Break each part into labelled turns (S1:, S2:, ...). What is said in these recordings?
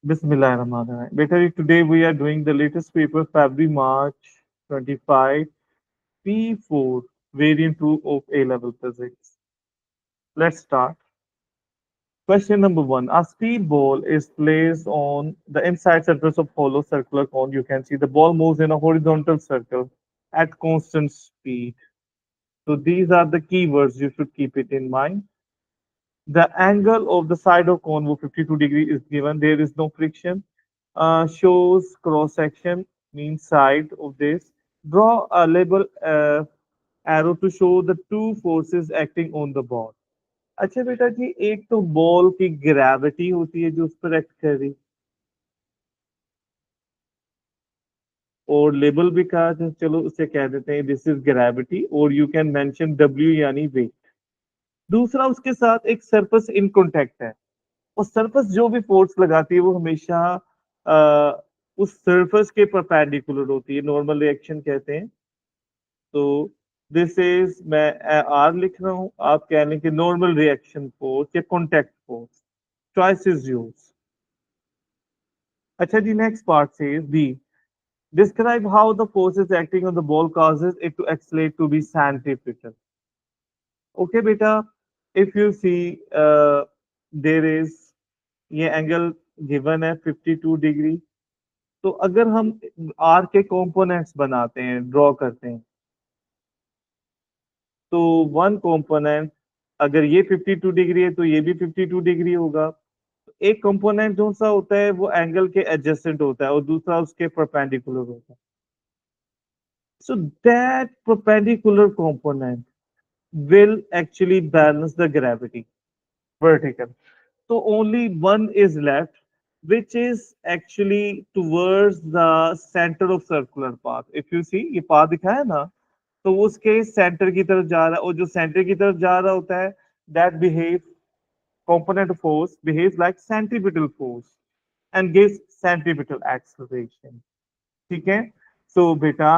S1: Bismillahirrahmanirrahim. Better today we are doing the latest paper, February March 25, P4, variant 2 of A level physics. Let's start. Question number one. A speed ball is placed on the inside surface of hollow circular cone. You can see the ball moves in a horizontal circle at constant speed. So these are the keywords you should keep it in mind. The angle of the side of cone wo 52 degree is given. There is no friction. Shows cross section means side of this. Draw a label arrow to show the two forces acting on the ball. अच्छा बेटा जी एक तो ball की gravity होती है जो उस पर एक्ट कर रही और लेबल भी कहा था चलो उसे कह देते हैं दिस इज ग्रेविटी और यू कैन मेंशन डब्ल्यू यानी वेट दूसरा उसके साथ एक सरफेस इन कांटेक्ट है और सरफेस जो भी फोर्स लगाती है वो हमेशा उस सरफेस के परपेंडिकुलर होती है नॉर्मल रिएक्शन कहते हैं तो दिस इज मैं आर लिख रहा हूं आप कह लें कि नॉर्मल रिएक्शन फोर्स या contact force choice is yours अच्छा जी नेक्स्ट पार्ट से B describe how the forces acting on the ball causes it to accelerate to be centripetal okay beta if you see there is ये angle given है 52 degree तो अगर हम are के components बनाते हैं ड्रॉ करते हैं तो वन कंपोनेंट अगर ये 52 डिग्री है तो ये भी 52 डिग्री होगा एक कंपोनेंट जो सा होता है वो एंगल के एडजेसेंट होता है और दूसरा उसके परपेंडिकुलर होता है so that perpendicular component will actually balance the gravity vertical so only one is left which is actually towards the center of circular path if you see ये path दिखा है ना तो वो उसके सेंटर की तरफ जा रहा है और जो सेंटर की तरफ जा रहा होता है that behave component force behaves like centripetal force and gives centripetal acceleration ठीक है so बेटा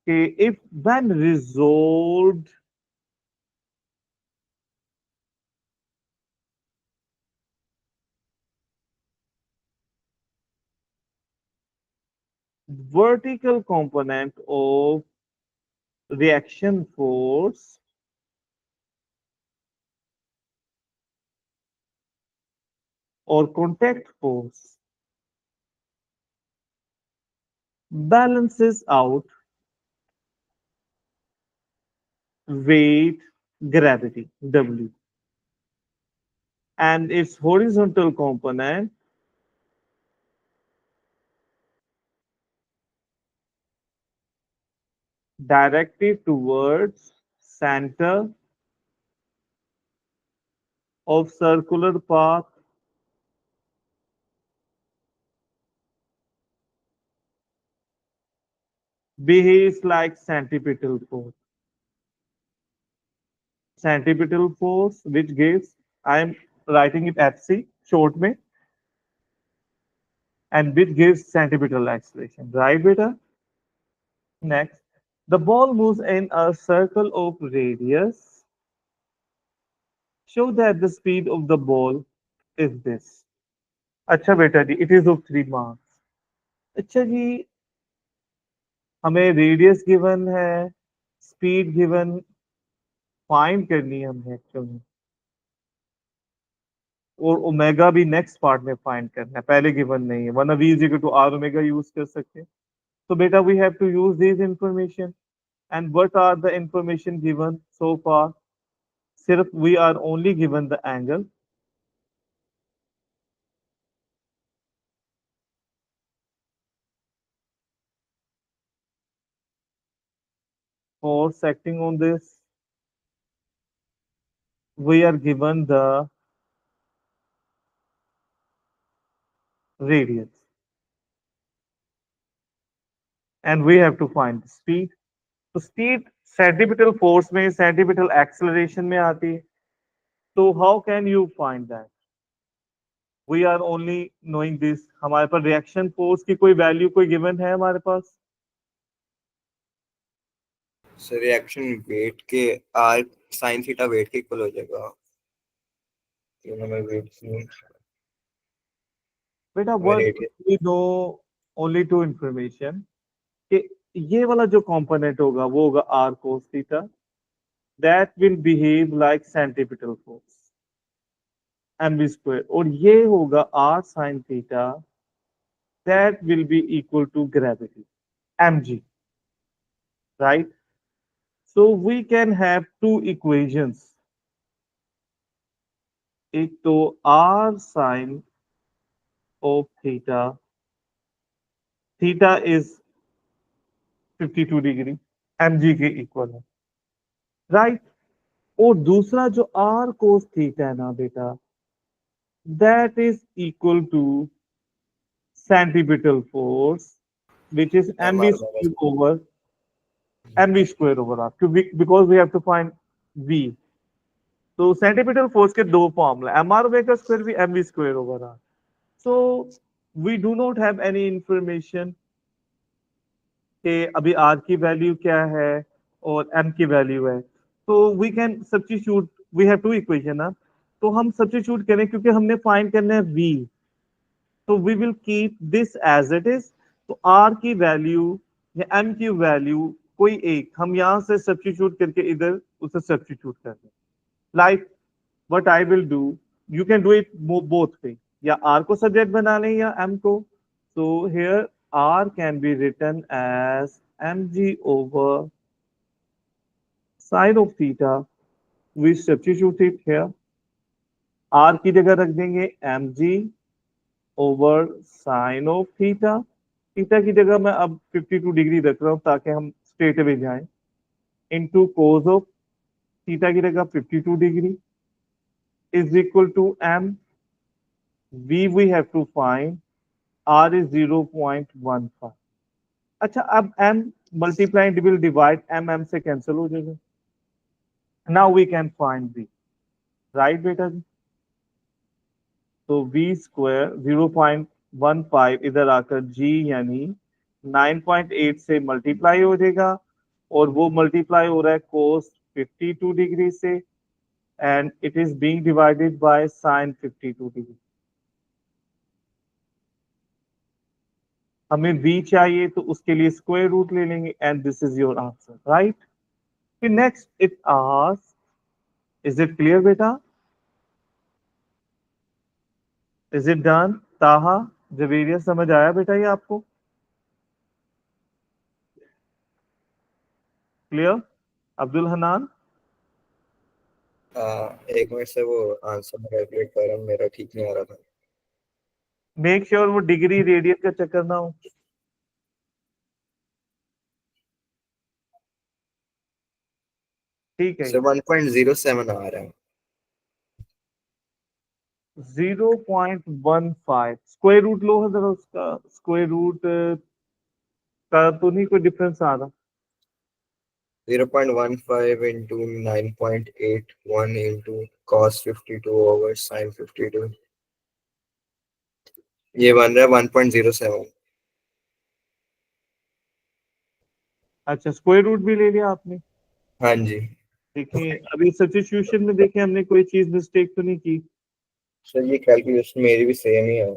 S1: कि if when resolved vertical component of reaction force or contact force balances out weight gravity W and its horizontal component directed towards center of circular path behaves like centripetal force. Centripetal force which gives I am writing it FC short में and which gives centripetal acceleration. Right, beta? Next, the ball moves in a circle of radius. Show that the speed of the ball is this. अच्छा बेटा जी, it is of 3 marks. अच्छा जी, हमें radius given है, speed given find करनी है हमें actually और omega भी नेक्स्ट पार्ट में फाइंड करना है पहले गिवन नहीं है वरना v is equal to r omega use कर सकते हैं तो बेटा we have to use this information and what are the information given so far सिर्फ we are only given the angle force acting on this we are given the radius and we have to find the speed तो speed centripetal force में centripetal acceleration में आती है तो how can you find that we are only knowing this हमारे पास reaction force की कोई वैल्यू कोई गिवन है हमारे पास
S2: सर रिएक्शन वेट के आर साइन थीटा वेट के इक्वल हो जाएगा वेट
S1: बेटा
S2: हमें
S1: what
S2: radius
S1: we know, only two information कि ये वाला जो कंपोनेंट होगा वो होगा r cos theta, that will behave like centripetal force mv square, और ये होगा r sin theta, that will be equal to gravity mg, right? So we can have two equations, एक तो r sin of theta, theta is 52 degree, mg के equal है, right? और दूसरा जो r cos थीटा है ना बेटा, that is equal to centripetal force, which is
S2: m
S1: mv
S2: r minus
S1: square over mv square over r, because we have to find v. तो centripetal force के दो फॉर्मूला, mr ओमेगा स्क्वायर भी mv square over r. So we do not have any information कि अभी r की value क्या है और m की वैल्यू है, तो we can substitute, we have two equation ना, तो हम सब्स्टिट्यूट करें क्योंकि हमने फाइंड करना है v, तो we will keep this as it is. तो r की वैल्यू या m की वैल्यू कोई एक हम यहां से सब्स्टिट्यूट करके इधर उसे सब्स्टिट्यूट कर दें. Like what I will do, you can do it both way, या r को सब्जेक्ट बना लें या m को. So here r can be written as mg over sin of theta. We substitute it here. r की जगह रख देंगे mg over sine of theta. Theta की जगह मैं अब 52 डिग्री रख रहा हूं ताकि हम स्ट्रेट अवे जाएं, इनटू कोस ऑफ थीटा की जगह 52 degree is equal to m. We have to find r is 0.15. अच्छा, अब m multiply will divide, m से कैंसिल हो जाएगा. Now we can find v, right बेटा जी? तो v स्क्वायर 0.15 इधर आकर g यानी 9.8 से मल्टीप्लाई हो जाएगा, और वो मल्टीप्लाई हो रहा है कोस 52 डिग्री से, and it is being divided by sine 52 degree. हमें v चाहिए तो उसके लिए स्क्वायर रूट ले लेंगे, and this is your answer, right? फिर next it asks, is it clear बेटा? Is it done? Taha, Javeria, समझ आया बेटा ये आपको? क्लियर? अब्दुल हनान,
S2: एक मिनट से वो आंसर कैलकुलेट कर रहा हूँ, मेरा ठीक नहीं आ रहा था.
S1: मेक श्योर वो डिग्री रेडियन का चक्कर ना हो. ठीक है,
S2: सर 1.07 आ रहा है.
S1: 0.15 स्क्वायर रूट लो है जरा उसका, स्क्वायर रूट का तो नहीं कोई डिफरेंस आ रहा.
S2: 0.15 into 9.81 into cos 52 over sin 52, ये बन रहा है 1.07.
S1: अच्छा, स्क्वायर रूट भी ले लिया आपने.
S2: हाँ जी.
S1: देखिए अभी सब्स्टिट्यूशन में देखें हमने कोई चीज मिस्टेक तो नहीं की.
S2: सर ये कैलकुलेशन मेरी भी सेम ही है.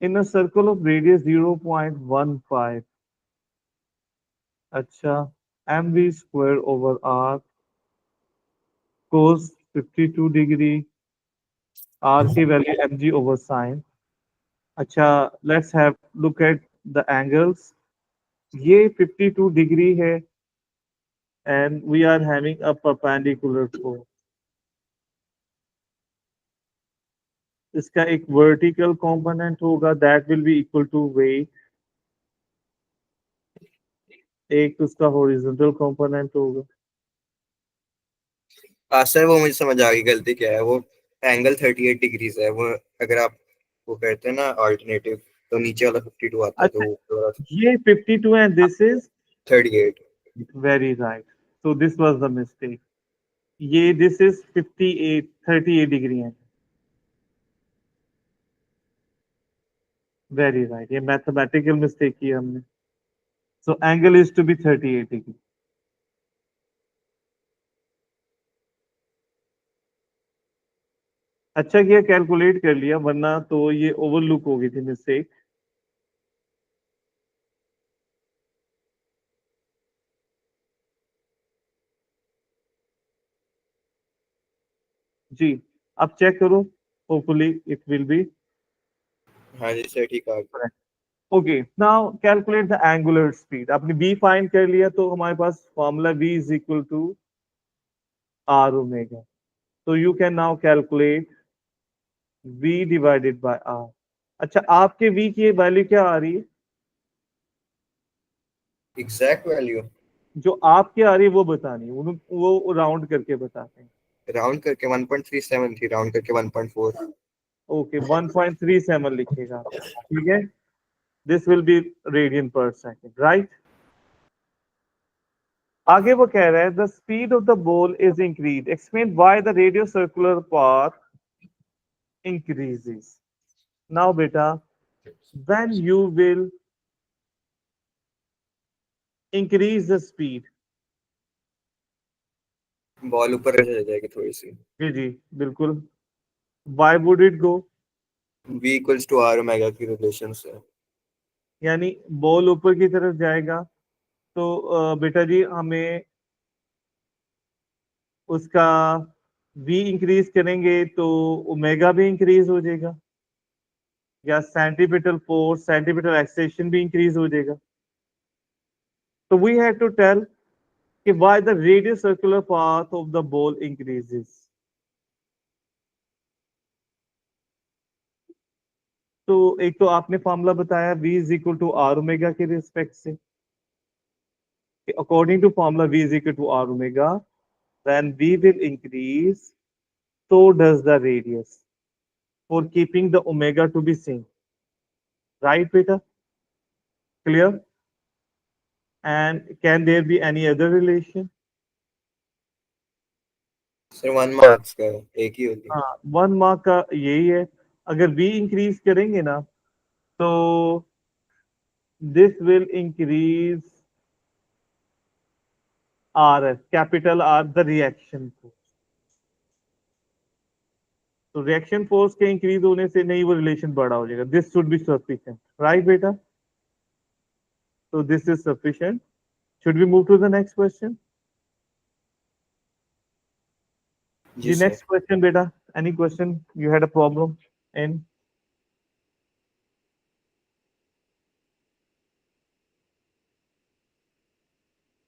S1: In a circle of radius 0.15. अच्छा, m v square over r cos 52 degree, r की value m g over sine. अच्छा, let's have look at the angles. ये 52 डिग्री है, and we are having a perpendicular force. इसका एक vertical component होगा, that will be equal to weight. एक उसका horizontal component होगा.
S2: सर वो मुझे समझ आ गई गलती क्या है. वो एंगल 38 डिग्रीज है. वो अगर आप वो करते हैं ना अल्टरनेटिव, तो नीचे वाला 52 आता है, तो
S1: अच्छा,
S2: ऊपर वाला
S1: ये 52 and this is
S2: 38.
S1: very right. So this was the mistake. ये this is 58, 38 डिग्री है. Very right. ये mathematical mistake की हमने. So angle is to be 38 degree. अच्छा किया कैलकुलेट कर लिया, वरना तो ये ओवरलुक हो गई थी मिस्टेक। जी, अब चेक करो, होपफुली इट विल बी
S2: हाँ जी सर, ठीक है।
S1: Okay. Now calculate the angular speed. आपने v फाइंड कर लिया, तो हमारे पास formula v is equal to r omega. तो you can now calculate v divided by r। अच्छा, आपके v की वैल्यू क्या आ रही है?
S2: एग्जैक्ट वैल्यू
S1: जो आपकी आ रही है वो बतानी है, वो राउंड करके बताते हैं।
S2: राउंड करके 1.37 थी, राउंड करके 1.4।
S1: ओके, 1.37 लिखिएगा, ठीक है। दिस विल बी रेडियन पर सेकेंड, राइट। आगे वो कह रहा है the speed of the ball is increase, explain why the radio circular path increases. Now beta, when you will increase the speed,
S2: ball ऊपर रह जाएगी थोड़ी सी।
S1: जी जी बिल्कुल, why would it go?
S2: v equals to r omega की relation से।
S1: यानी ball ऊपर की तरफ जाएगा, तो बेटा जी हमें उसका v इंक्रीज करेंगे तो ओमेगा भी इंक्रीज हो जाएगा, या सेंटीपिटल फोर्स सेंटीपिटल एक्सेशन भी इंक्रीज हो जाएगा। तो वी हैव टू टेल कि why the radius circular path of the ball increases. तो एक तो आपने फॉर्मूला बताया v is equal to r omega के रिस्पेक्ट से। According to formula v is equal to r omega, when v will increase, so does the radius, for keeping the omega to be same. Right, beta? Clear? And can there be any other relation?
S2: Sir 1 marks का एक ही होगी।
S1: हाँ, 1 mark का यही है। अगर v increase करेंगे ना, तो this will increase R, capital R, the reaction force। तो रिएक्शन फोर्स के इंक्रीज होने से नहीं, वो रिलेशन बड़ा हो जाएगा। This should be sufficient, right बेटा? तो this is sufficient. Should we move to the next question?
S2: जी
S1: जी
S2: सर।
S1: नेक्स्ट क्वेश्चन बेटा, any question you had a problem in?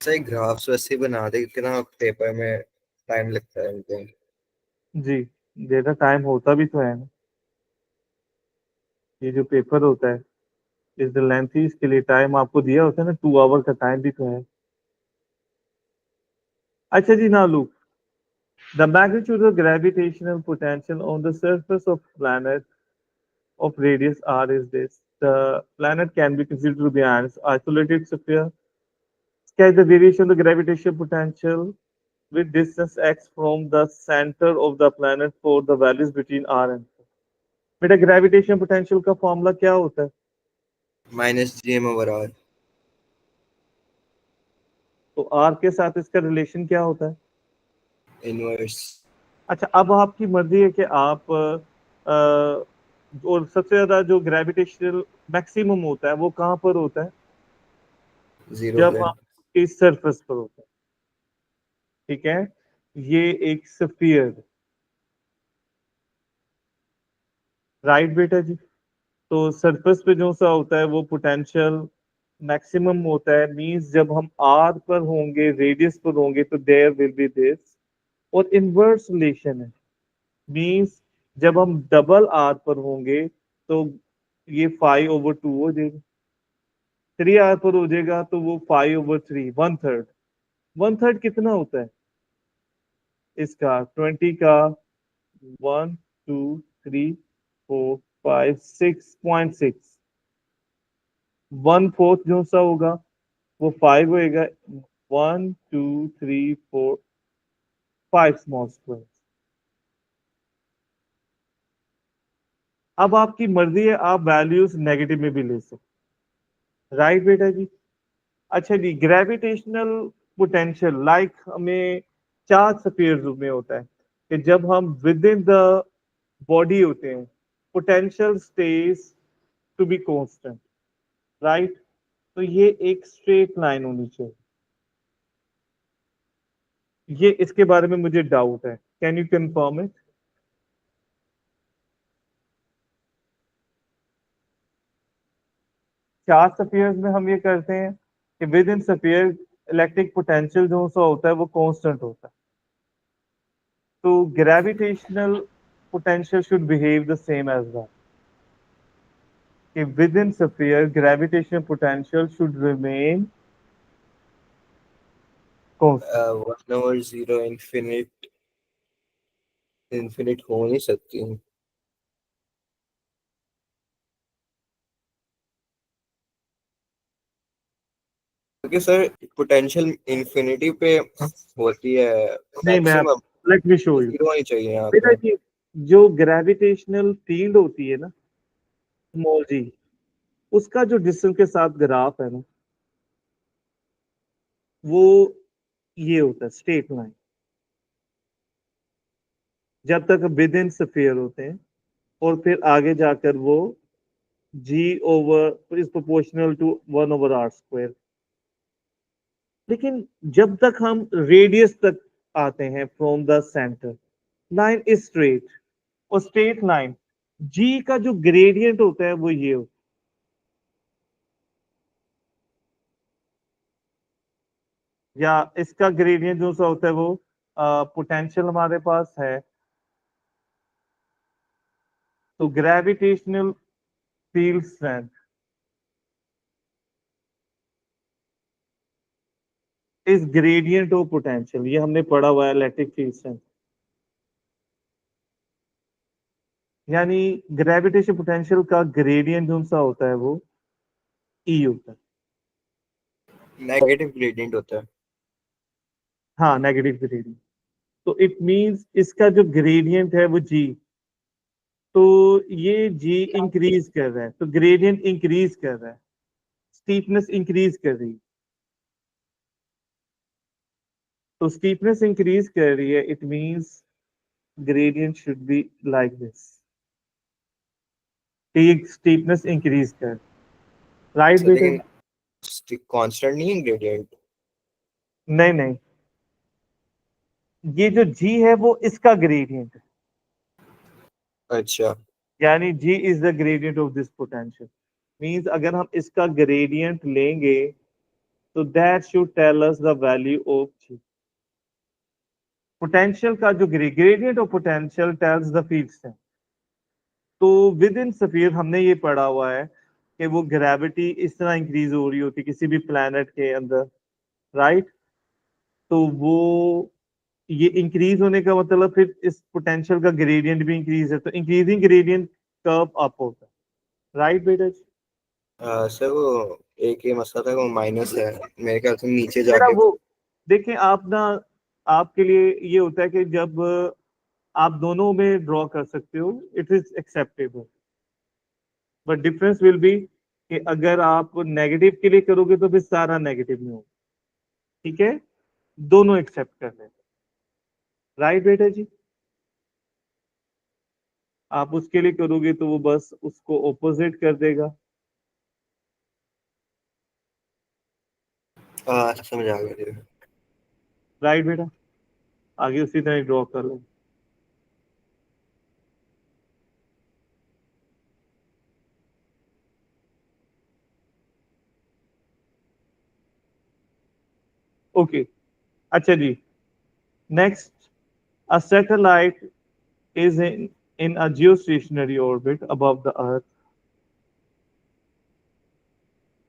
S2: Sir graphs वैसे बना दे, कितना पेपर में टाइम लगता है इनको।
S1: जी, बेटा टाइम होता भी तो है ना, ये जो पेपर होता है इस द लेंथ, इसके लिए टाइम आपको दिया होता है ना, 2 आवर का टाइम भी तो है। अच्छा जी, ना look, the magnitude of gravitational potential on the surface of planet of radius r is this. The planet can be considered to be an isolated sphere. Sketch the variation of the gravitational potential with distance x from the center of the planet for the values between r and q. बेटा gravitation potential का formula क्या होता है?
S2: -gm/r।
S1: तो r के साथ इसका relation क्या होता है?
S2: इनवर्स।
S1: अच्छा, अब आपकी मर्जी है कि आप और सबसे ज्यादा जो ग्रेविटेशनल मैक्सिमम होता है वो कहाँ पर होता है?
S2: 0
S1: जब
S2: पे।
S1: आप इस सरफेस पर होता है, ठीक है। ये एक स्फीयर, राइट बेटा जी। तो सरफेस पे जो सा होता है वो पोटेंशियल मैक्सिमम होता है, मींस जब हम आर पर होंगे, रेडियस पर होंगे, तो देयर विल बी दिस। और इनवर्स रिलेशन है, मींस जब हम डबल आर पर होंगे तो ये 5/2 हो जाएगा। 3 आर पर हो जाएगा तो वो 5/3, 1/3। 1/3 कितना होता है इसका? 20 का 1 2 3 4 5 6.6। 1/4 जो सा होगा वो 5 होएगा। 1 2 3 4 5 स्मॉल स्क्वायर। अब आपकी मर्जी है, आप वैल्यूज नेगेटिव में भी ले सकते, राइट बेटा जी। अच्छा जी, ग्रेविटेशनल पोटेंशियल लाइक हमें चार स्फीयर्स में होता है कि जब हम विद इन द बॉडी होते हैं, potential stage to be constant, right. तो ये एक स्ट्रेट लाइन होनी चाहिए। ये इसके बारे में मुझे डाउट है, can you confirm it? Charge spheres में हम ये करते हैं कि within sphere electric potential जो सा होता है वो कांस्टेंट होता है। तो gravitational potential should behave the same as that, कि within sphere gravitational potential should remain constant.
S2: 1/0 infinite infinite हो नहीं सकती। क्योंकि सर पोटेंशियल इन्फिनिटी पे होती है
S1: नहीं, मैं
S2: maximum,
S1: let me show you.
S2: Zero होनी चाहिए यहाँ
S1: बेटा
S2: पे।
S1: जी, जो ग्रेविटेशनल फील्ड होती है ना, स्मॉल जी, उसका जो डिस्टेंस के साथ ग्राफ है ना, वो ये होता है स्ट्रेट लाइन, जब तक विद इन स्फीयर होते हैं, और फिर आगे जाकर वो g over is proportional to 1/r²। लेकिन जब तक हम रेडियस तक आते हैं from the centre, line is straight, और स्ट्रेट लाइन g का जो ग्रेडियंट होता है वो ये होता है, या इसका ग्रेडियंट जो सा होता है वो पोटेंशियल हमारे पास है, तो gravitational field strength is gradient of potential, ये हमने पढ़ा हुआ है इलेक्ट्रिक फील्ड स्ट्रेंथ। यानी ग्रेविटेशन पोटेंशियल का ग्रेडियंट जो सा होता है वो ई होता है।
S2: नेगेटिव ग्रेडियंट होता है।
S1: हाँ, नेगेटिव ग्रेडियंट। तो इट मींस इसका जो ग्रेडियंट है वो जी, तो ये जी इंक्रीज कर रहा है, तो ग्रेडियंट इंक्रीज कर रहा है, स्टीपनेस इंक्रीज कर रही है। तो स्टीपनेस इंक्रीज कर रही है, it means gradient should be like this, ये स्टीपनेस इंक्रीज कर, राइट
S2: सर
S1: बेटा?
S2: लेकिन कांस्टेंट नहीं है ग्रेडियंट।
S1: नहीं नहीं, ये जो जी है वो इसका ग्रेडियंट है,
S2: अच्छा।
S1: यानी G is the gradient of this potential. Means अगर हम इसका ग्रेडियंट लेंगे तो that should tell us the value of G. Potential का जो gradient of potential tells the field strength. तो विद इन स्फीयर हमने ये पढ़ा हुआ है कि वो ग्रेविटी इस तरह इंक्रीज हो रही होती किसी भी प्लैनेट के अंदर, राइट। तो वो ये इंक्रीज होने का मतलब फिर इस पोटेंशियल का ग्रेडियंट भी इंक्रीज है, तो इंक्रीजिंग ग्रेडियंट कर्व अप होता है, राइट बेटा जी?
S2: सर वो एक ये मसला था वो माइनस है मेरे ख्याल से नीचे
S1: बेटा
S2: जाके।
S1: वो देखें आप ना, आपके लिए ये होता है कि जब आप दोनों में ड्रॉ कर सकते हो, it is acceptable, but difference will be कि अगर आप नेगेटिव के लिए करोगे तो फिर सारा नेगेटिव में होगा, ठीक है? दोनों एक्सेप्ट कर लें, राइट बेटा जी? आप उसके लिए करोगे तो वो बस उसको ऑपोजिट कर देगा,
S2: समझ आ गया मुझे।
S1: राइट बेटा? आगे उसी तरह ड्रॉ कर लो। ओके, अच्छा जी, next, a satellite is in a geostationary orbit above the Earth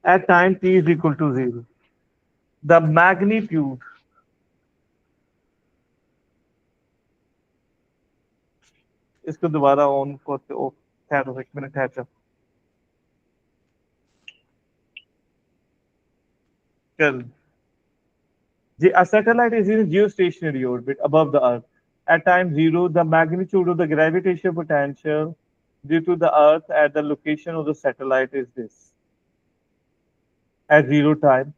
S1: at time t is equal to 0. The magnitude, इसको दोबारा ऑन करते हो, ठहरो एक मिनट ठहर जा, चल जी। A satellite is in a geostationary orbit above the Earth. At time 0, the magnitude of the gravitational potential due to the Earth at the location of the satellite is this. At zero time,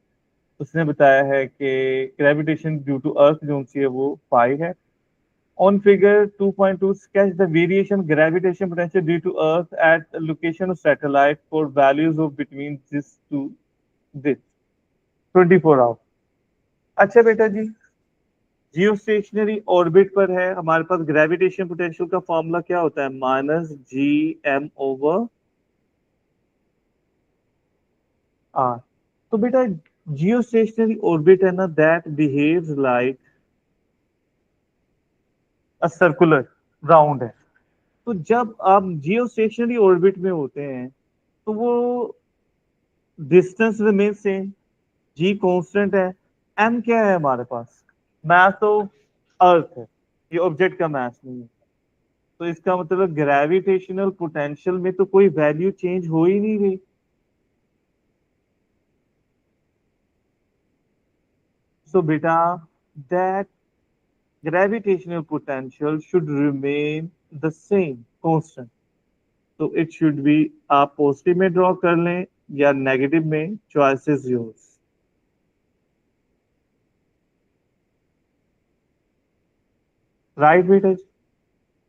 S1: उसने बताया है कि gravitation due to earth जो सी है वो 5 है, On figure 2.2, sketch the variation gravitation potential due to Earth at location of satellite for values of between this to this 24 hours. अच्छा बेटा जी, जियो स्टेशनरी ऑर्बिट पर है, हमारे पास ग्रेविटेशन पोटेंशियल का फॉर्मूला क्या होता है? -Gm/r। तो बेटा जियो स्टेशनरी ऑर्बिट है ना, that behaves like a circular round है। तो जब आप जियो स्टेशनरी ऑर्बिट में होते हैं तो वो डिस्टेंस रिमेन सेम, जी कांस्टेंट है, एम क्या है हमारे पास? मास ऑफ अर्थ है, ये ऑब्जेक्ट का मास नहीं है। तो इसका मतलब ग्रेविटेशनल पोटेंशियल में तो कोई वैल्यू चेंज हो ही नहीं रही। सो बेटा that gravitational potential should remain the same constant। तो इट शुड बी, आप पॉजिटिव में ड्रॉ कर लें या नेगेटिव में, चॉइस इज योर्स। राइट बेटा,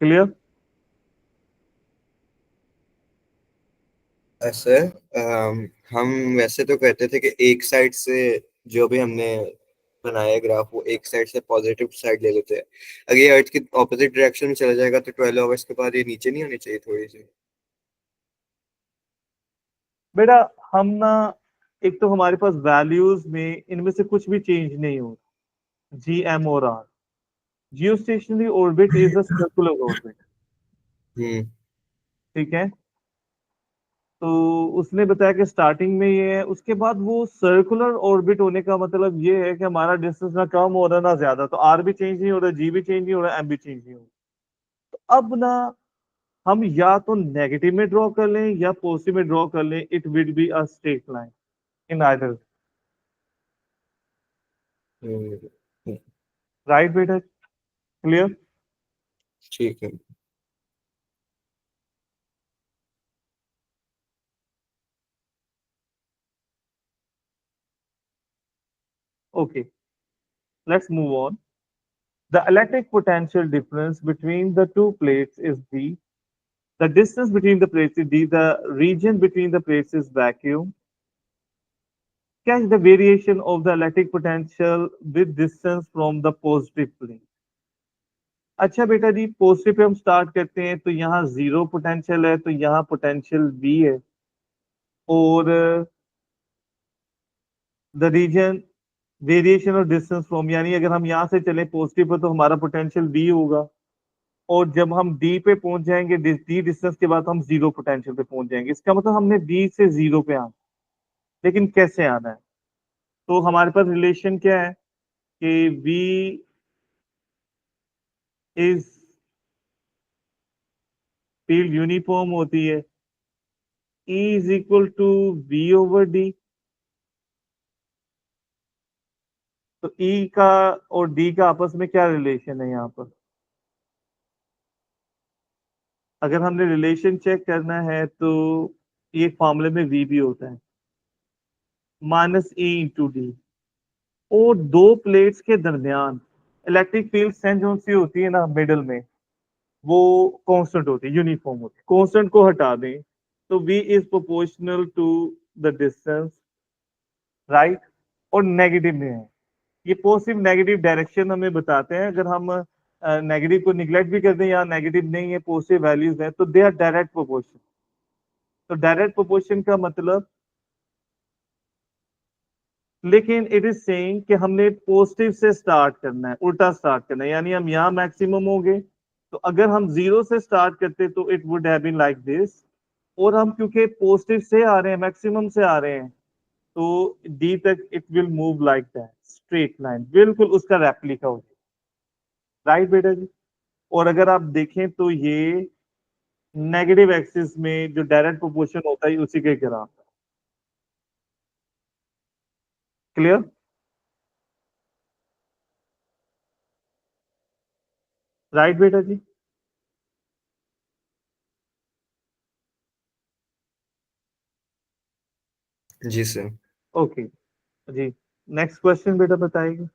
S1: क्लियर?
S2: सर हम वैसे तो कहते थे कि एक साइड से जो भी हमने बनाया ग्राफ वो एक साइड से पॉजिटिव साइड ले लेते हैं। अगर ये अर्थ की ऑपोजिट डायरेक्शन में चला जाएगा तो 12 आवर्स के बाद ये नीचे नहीं आनी चाहिए थोड़ी सी?
S1: बेटा हम ना, एक तो हमारे पास वैल्यूज में इनमें से कुछ भी चेंज नहीं हो, जी एम और R. Geostationary orbit is a circular orbit,
S2: hmm.
S1: ठीक है? तो उसने बताया कि स्टार्टिंग में ये है, उसके बाद वो सर्कुलर ऑर्बिट होने का मतलब ये है कि हमारा डिस्टेंस ना कम हो रहा ना ज्यादा, तो आर भी चेंज नहीं हो रहा, जी भी चेंज नहीं हो रहा, एम भी चेंज नहीं हो रहा। तो अब ना हम या तो नेगेटिव में ड्रॉ कर लें या पॉजिटिव में ड्रॉ कर लें, it will be a straight line in either.
S2: Hmm,
S1: right बेटा, क्लियर?
S2: ठीक है।
S1: Okay, let's move on. The electric potential difference between the two plates is d. The distance between the plates is d. The region between the plates is vacuum. Catch the variation of the electric potential with distance from the positive plane। अच्छा बेटा जी, positive pay हम start करते हैं, तो यहाँ zero potential है, तो यहाँ पोटेंशियल v है। और the reason variation of distance from, यानी अगर हम यहाँ से चलें पॉजिटिव पर तो हमारा पोटेंशियल v होगा। और जब हम डी पे पहुंच जाएंगे, डी डिस्टेंस के बाद हम जीरो पोटेंशियल पे पहुंच जाएंगे। इसका मतलब हमने डी से जीरो पे आना, लेकिन कैसे आना है? तो हमारे पास रिलेशन क्या है कि v इज, फील्ड यूनिफॉर्म होती है, E is equal to v over d. तो E का और D का आपस में क्या रिलेशन है यहाँ पर? अगर हमने रिलेशन चेक करना है तो ये फॉर्मूले में v भी होता है, -E × d। और दो प्लेट्स के दरमियान इलेक्ट्रिक फील्ड सेंस जो सी होती है ना मिडल में, वो कांस्टेंट होती है, यूनिफॉर्म होती है। कांस्टेंट को हटा दें तो v is proportional to the distance, right? और नेगेटिव में है, ये पॉजिटिव नेगेटिव डायरेक्शन हमें बताते हैं। अगर हम नेगेटिव को निग्लेक्ट भी कर दें या नेगेटिव नहीं है, पॉजिटिव वैल्यूज हैं, तो दे आर डायरेक्ट प्रोपोर्शन। तो डायरेक्ट प्रोपोर्शन का मतलब, लेकिन इट इज सेइंग कि हमने पॉजिटिव से स्टार्ट करना है, उल्टा स्टार्ट करना है, यानी हम यहाँ मैक्सिमम हो गए। तो अगर हम जीरो से स्टार्ट करते तो it would have been like this. और हम क्योंकि पॉजिटिव से आ रहे हैं, मैक्सिमम से आ रहे हैं, तो डी तक it will move like that, straight line, बिल्कुल उसका रेप्लिका हो। राइट बेटा जी? और अगर आप देखें तो ये नेगेटिव एक्सिस में जो डायरेक्ट प्रोपोर्शन होता है उसी के खिलाफ। क्लियर? राइट बेटा जी?
S2: जी सर।
S1: ओके जी, नेक्स्ट क्वेश्चन बेटा बताइए।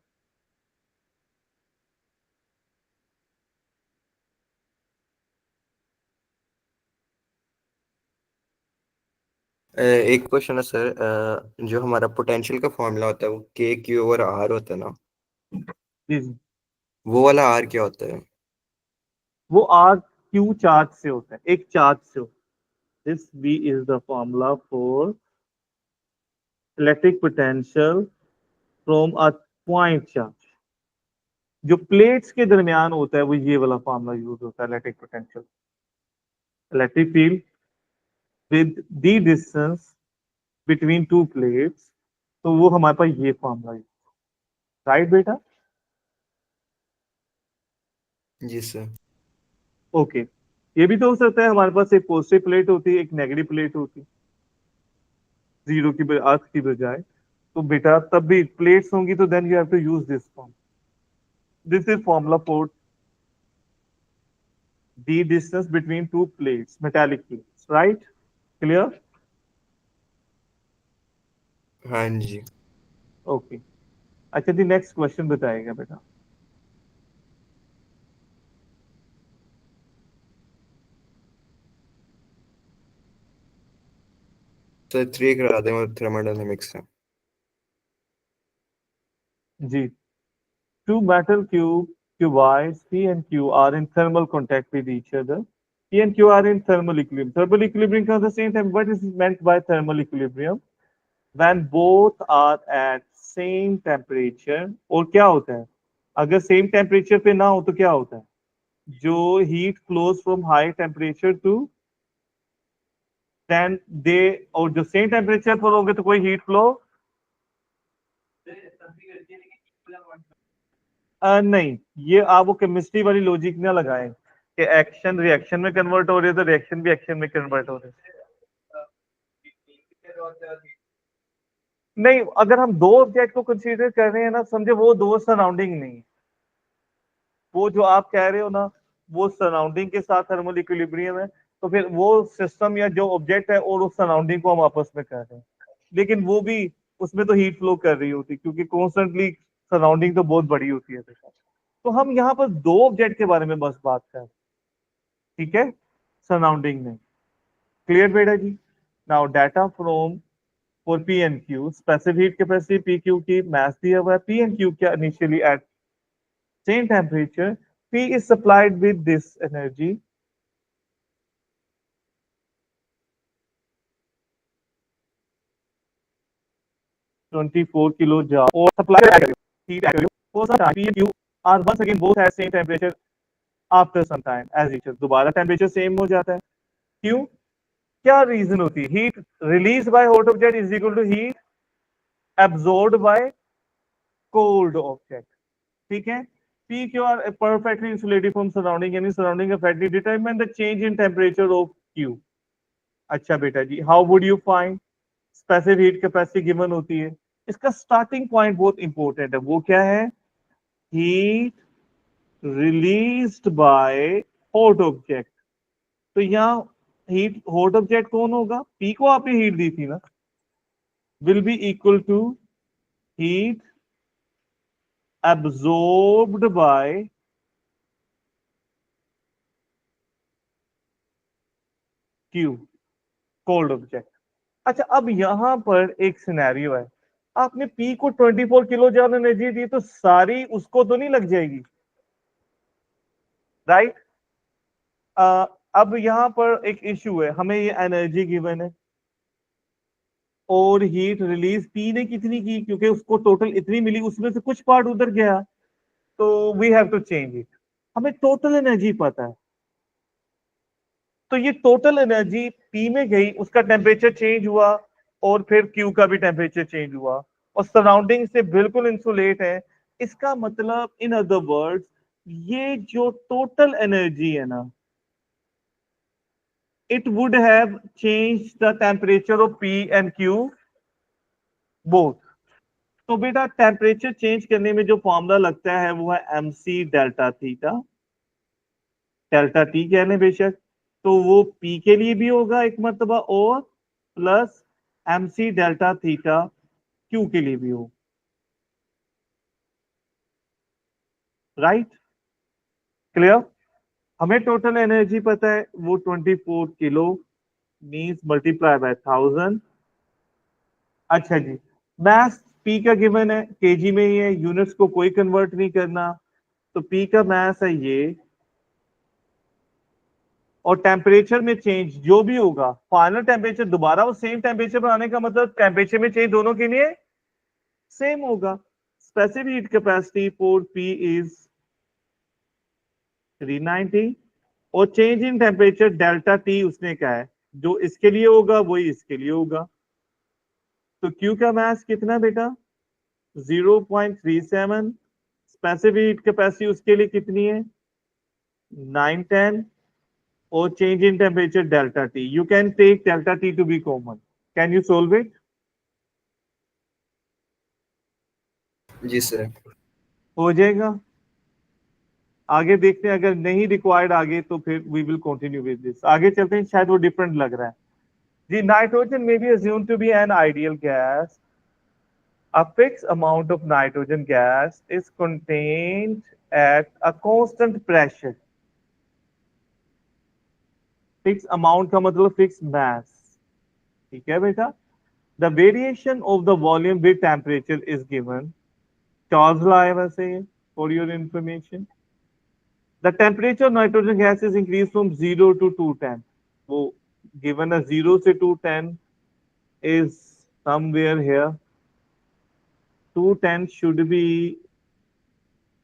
S2: एक क्वेश्चन है सर, जो हमारा पोटेंशियल का फॉर्मूला होता है वो के क्यू ओवर आर होता है ना,
S1: जी जी।
S2: वो वाला आर क्या होता है?
S1: वो आर क्यू चार्ज से होता है, एक चार्ज से होता है। This b is the formula for electric potential from a point charge. जो प्लेट्स के दरमियान होता है वो ये वाला फॉर्मूला यूज होता है, electric potential. Electric field with the distance between two plates, तो वो हमारे पास ये फॉर्मूला है। राइट बेटा?
S2: जी सर।
S1: ओके। ये भी तो हो सकता है हमारे पास एक पॉजिटिव प्लेट होती है, एक नेगेटिव प्लेट होती है, जीरो की अर्थ की बजाय। तो बेटा तब भी प्लेट्स होंगी, तो then you have to use this form. This is formula for the distance between two plates, metallic plates. Right? Clear?
S2: हाँ जी।
S1: ओके। अच्छा जी, नेक्स्ट क्वेश्चन बताएगा बेटा।
S2: सर 3 करा दें और थर्मोडायनेमिक्स है।
S1: जी। Two metal cubides P and Q are in thermal contact with each other. P and Q are in thermal equilibrium. Thermal equilibrium comes at the same time. What is meant by thermal equilibrium? When both are at same temperature. और क्या होता है अगर same temperature पे ना हो तो क्या होता है? जो heat flows from high temperature to then they, और जो सेम टेम्परेचर पर होंगे तो कोई हीट फ्लो नहीं। ये आप वो केमिस्ट्री वाली लॉजिक ना लगाएं कि एक्शन रिएक्शन में कन्वर्ट हो रहे हैं तो रिएक्शन भी एक्शन में कन्वर्ट हो रहे हैं। नहीं, अगर हम दो ऑब्जेक्ट को कंसीडर कर रहे हैं ना, समझे वो दो सराउंडिंग नहीं है। वो जो आप कह रहे हो ना, वो सराउंडिंग के साथ थर्मल इक्विलिब्रियम है, तो फिर वो सिस्टम या जो ऑब्जेक्ट है और उस सराउंडिंग को हम आपस में कर रहे हैं। लेकिन वो भी, उसमें तो हीट फ्लो कर रही होती क्योंकि कॉन्स्टेंटली सराउंडिंग तो बहुत बड़ी होती है। तो हम यहाँ पर दो ऑब्जेक्ट के बारे में बस बात कर रहे हैं, ठीक है, सराउंडिंग में। क्लियर बेटा जी? Now data from for P and Q, specific heat capacity P Q की मास दिया हुआ है, पी एंड क्यू क्या initially at same temperature, P is supplied with this energy 24 kilo joule और supply heat at for some time, P and Q are once again both at same temperature after some time as each other। दोबारा temperature same हो जाता है। क्यों? क्या reason होती है? Heat release by hot object is equal to heat absorbed by cold object. ठीक है? P Q are perfectly insulated from surrounding, any surrounding effect determine the change in temperature of Q। अच्छा बेटा जी, how would you find? Specific heat capacity given होती है। इसका starting point बहुत important है, वो क्या है? Heat released by hot object. तो यहाँ हीट हॉट ऑब्जेक्ट कौन होगा? पी को आपने हीट दी थी ना, will be equal to heat absorbed by Q, cold object. अच्छा, अब यहां पर एक सिनेरियो है। आपने पी को 24 किलो जॉल एनर्जी दी, तो सारी उसको तो नहीं लग जाएगी, राइट? अब यहां पर एक इश्यू है, हमें ये एनर्जी गिवन है और हीट रिलीज पी ने कितनी की, क्योंकि उसको टोटल इतनी मिली, उसमें से कुछ पार्ट उधर गया, तो we have to change it. हमें टोटल एनर्जी पता है, तो ये टोटल एनर्जी पी में गई, उसका टेम्परेचर चेंज हुआ और फिर क्यू का भी टेम्परेचर चेंज हुआ और सराउंडिंग से बिल्कुल इंसुलेट है। इसका मतलब इन अदर वर्ड्स, ये जो टोटल एनर्जी है ना, it would have changed the temperature of P and Q both। तो बेटा टेम्परेचर चेंज करने में जो फॉर्मूला लगता है वो है m c delta theta. Delta T कह लें बेशक, तो वो पी के लिए भी होगा एक मरतबा, और plus m c delta theta Q के लिए भी हो। राइट? क्लियर? हमें टोटल एनर्जी पता है वो 24 किलो मीन्स मल्टीप्लाई बाय 1000। अच्छा जी, मास पी का गिवन है, केजी में ही है, यूनिट्स को कोई कन्वर्ट नहीं करना, तो पी का मास है ये, और टेम्परेचर में चेंज जो भी होगा, फाइनल टेम्परेचर दोबारा वो सेम टेम्परेचर पर आने का मतलब टेम्परेचर में चेंज दोनों के लिए सेम होगा। Specific heat capacity for P is 390, और change in temperature delta T उसने कहा है, जो इसके लिए होगा वही इसके लिए होगा। तो क्यू का मास कितना बेटा, 0.37, स्पेसिफिक हीट कैपेसिटी उसके लिए कितनी है, 910, और change in temperature delta T. You can take delta T to be common. Can you solve it?
S2: जी सर।
S1: हो जाएगा। आगे देखते हैं, अगर नहीं रिक्वायर्ड आगे तो फिर we will continue with this. आगे चलते हैं, शायद वो डिफरेंट लग रहा है जी। नाइट्रोजन में be assumed to be an ideal gas. A fixed amount of nitrogen gas is contained at a constant pressure. Fix amount का मतलब फिक्स mass, ठीक है बेटा। The variation of the volume with temperature is given. Charles law है वैसे ये, for your information. The temperature of nitrogen gas is increased from 0 to 210. वो given a 0 से 210 is somewhere here. 210 should be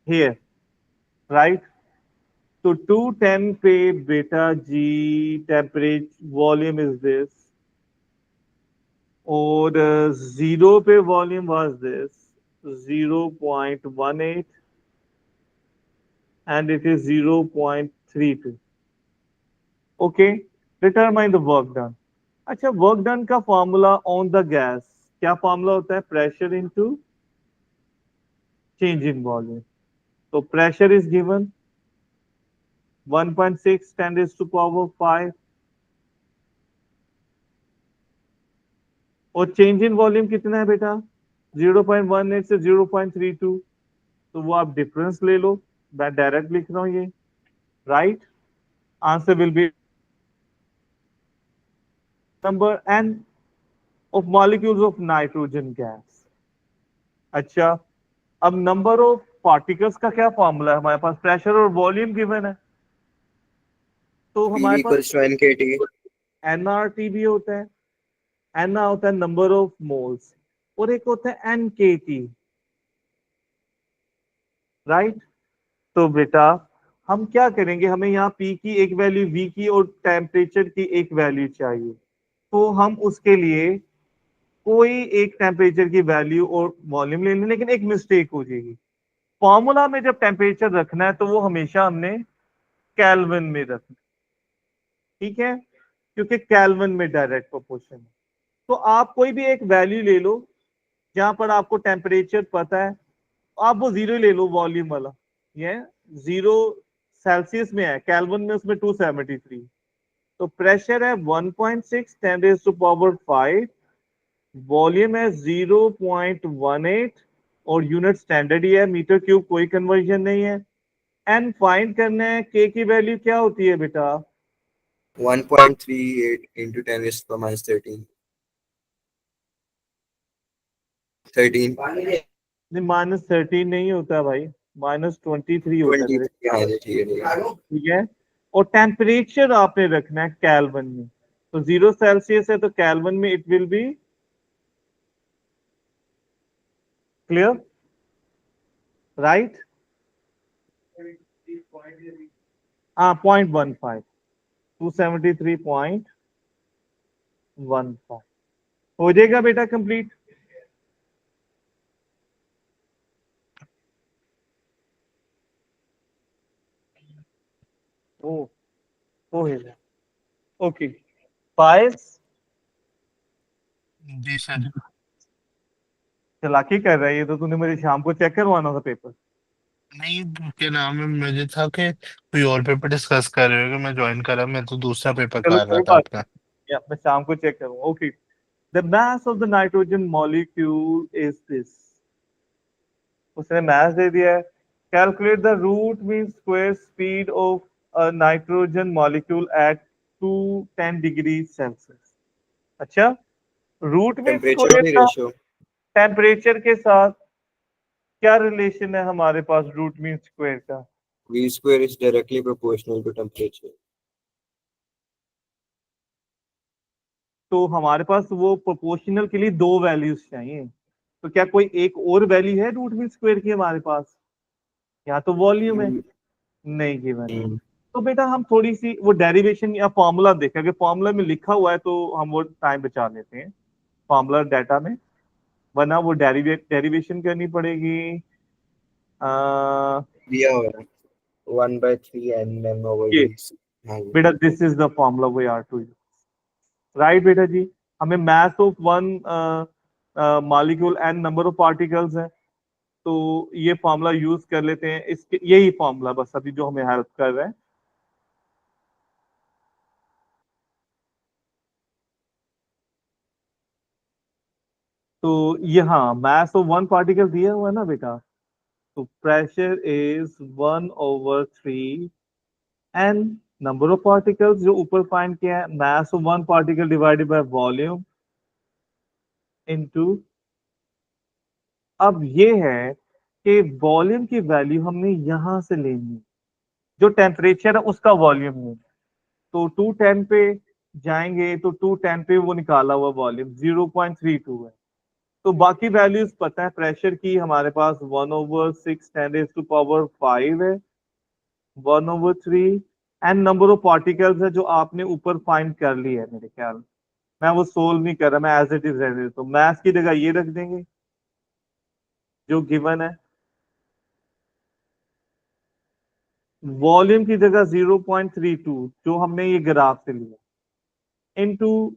S1: here, right? तो 210 पे बेटा जी temperature volume is this, और 0 पे volume was this 0.18, and it is 0.32. Okay, determine the work done. अच्छा, work done का formula on the gas क्या फॉर्मूला होता है, pressure into change in volume. तो pressure is given 1.6 10 raised to power 5, और change in volume कितना है बेटा, 0.18 से 0.32। तो वो आप डिफरेंस ले लो, मैं डायरेक्ट लिख रहा हूं ये, right. Answer will be number N of molecules of nitrogen gas. अच्छा, अब नंबर ऑफ पार्टिकल्स का क्या फॉर्मूला है हमारे पास, प्रेशर और वॉल्यूम गिवन है, तो
S2: P
S1: हमारे पास
S2: equals to NKT।
S1: एनआरटी भी होता है, एन होता है नंबर ऑफ मोल्स, और एक होता है एनकेटी, राइट। तो बेटा हम क्या करेंगे, हमें यहाँ पी की एक वैल्यू, वी की और टेम्परेचर की एक वैल्यू चाहिए, तो हम उसके लिए कोई एक टेम्परेचर की वैल्यू और वॉल्यूम ले लें, लेकिन एक मिस्टेक हो जाएगी। फॉर्मूला में जब टेम्परेचर रखना है तो वो हमेशा हमने केल्विन में रखना, ठीक है, क्योंकि केल्विन में डायरेक्ट प्रोपोर्शन है। तो आप कोई भी एक वैल्यू ले लो जहां पर आपको टेम्परेचर पता है, आप वो जीरो ले लो वॉल्यूम वाला, ये 0 सेल्सियस में है, केल्विन में उसमें 273। तो प्रेशर है 1.6 10 raised to power 5, वॉल्यूम है 0.18, और यूनिट स्टैंडर्ड ही है, मीटर क्यूब, कोई कन्वर्जन नहीं है। एन फाइंड करना है, के की वैल्यू क्या होती है बेटा,
S2: 1.38 into 10 raised to minus 13। 13।
S1: नहीं, -13 नहीं होता भाई, -23 होता है
S2: 20।
S1: मेरे,
S2: हाँ जी, ठीक है ठीक है।
S1: ठीक है। और टेम्परेचर आपने रखना है केल्विन में, तो 0 सेल्सियस है तो केल्विन में it will be clear, right. हाँ, 0.15, 273.15 हो जाएगा बेटा कंप्लीट। ओ हो गया, ओके। फाइल्स
S3: जी सर।
S1: चलाकी कर रहा है ये तो, तूने मुझे शाम को चेक करवाना था पेपर।
S3: नहीं, क्या नाम है, मुझे था कि कोई और पेपर डिस्कस कर रहे हो कि मैं ज्वाइन करा, मैं तो दूसरा पेपर
S1: चलो
S3: कर रहा
S1: कोई
S3: था
S1: बात
S3: अपना।
S1: नहीं, मैं शाम को चेक करूंगा, okay. The mass of the nitrogen molecule is this, उसने मास दे दिया है। Calculate the root mean square speed of a nitrogen molecule at two 10 degree Celsius. अच्छा, रूट मीन
S2: टेम्परेचर
S1: स्क्वायर
S2: वाली
S1: का
S2: रेशियो,
S1: टेम्परेचर के साथ क्या रिलेशन है हमारे पास रूट मीन स्क्वायर का?
S2: v square is directly proportional to temperature।
S1: तो हमारे पास वो प्रोपोर्शनल के लिए दो वैल्यूज चाहिए, तो क्या कोई एक और वैल्यू है रूट मीन स्क्वायर की हमारे पास? यहाँ तो वॉल्यूम है, नहीं गिवन है। तो बेटा हम थोड़ी सी वो डेरिवेशन या फॉर्मूला देखें, अगर फॉर्मूला में लिखा हुआ है तो हम वो टाइम बचा लेते हैं फॉर्मूला डाटा में, वरना वो डेरिवेशन करनी पड़ेगी।
S2: दिया हुआ है 1/3
S1: ये
S2: n/d। हाँ जी।
S1: बेटा this is the formula we are to use, right बेटा जी। हमें mass of one molecule and number of particles है, तो ये फॉर्मूला यूज कर लेते हैं, इसके यही फॉर्मूला बस अभी जो हमें हेल्प कर रहा है। तो यहाँ मास ऑफ वन पार्टिकल दिया हुआ है ना बेटा, तो pressure is 1/3 and number of particles जो ऊपर फाइंड किया है, मास of one particle divided by volume into. अब ये है कि वॉल्यूम की वैल्यू हमने यहां से लेनी है, जो टेम्परेचर है उसका वॉल्यूम नहीं। तो 210 पे जाएंगे तो 210 पे वो निकाला हुआ वॉल्यूम 0.32 है। तो बाकी वैल्यूज पता है, प्रेशर की हमारे पास 1/6 10⁵ है, 1/3 एंड नंबर ऑफ पार्टिकल्स है जो आपने ऊपर फाइंड कर ली है मेरे ख्याल। मैं वो सोल्व नहीं कर रहा, मैं एज इट इज रहने देता हूँ, मैथ्स की जगह ये रख देंगे जो गिवन है, वॉल्यूम की जगह 0.32 जो हमने ये ग्राफ से लिया, इनटू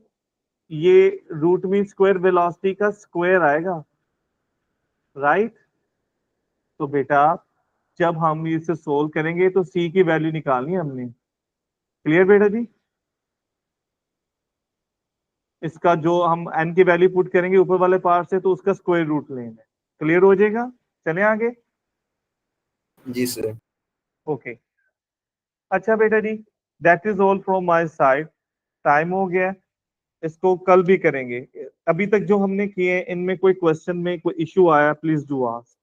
S1: ये रूट मीन स्क्वायर वेलोसिटी का स्क्वायर आएगा, राइट। तो बेटा जब हम इसे सोल्व करेंगे तो सी की वैल्यू निकालनी है हमने, क्लियर बेटा जी। इसका जो हम एन की वैल्यू पुट करेंगे ऊपर वाले पार्ट से तो उसका स्क्वायर रूट लेना है, क्लियर हो जाएगा। चले आगे।
S2: जी सर।
S1: ओके अच्छा बेटा जी, that is all from my side, time हो गया, इसको कल भी करेंगे। अभी तक जो हमने किए इनमें कोई क्वेश्चन में कोई इश्यू आया प्लीज डू आस्क।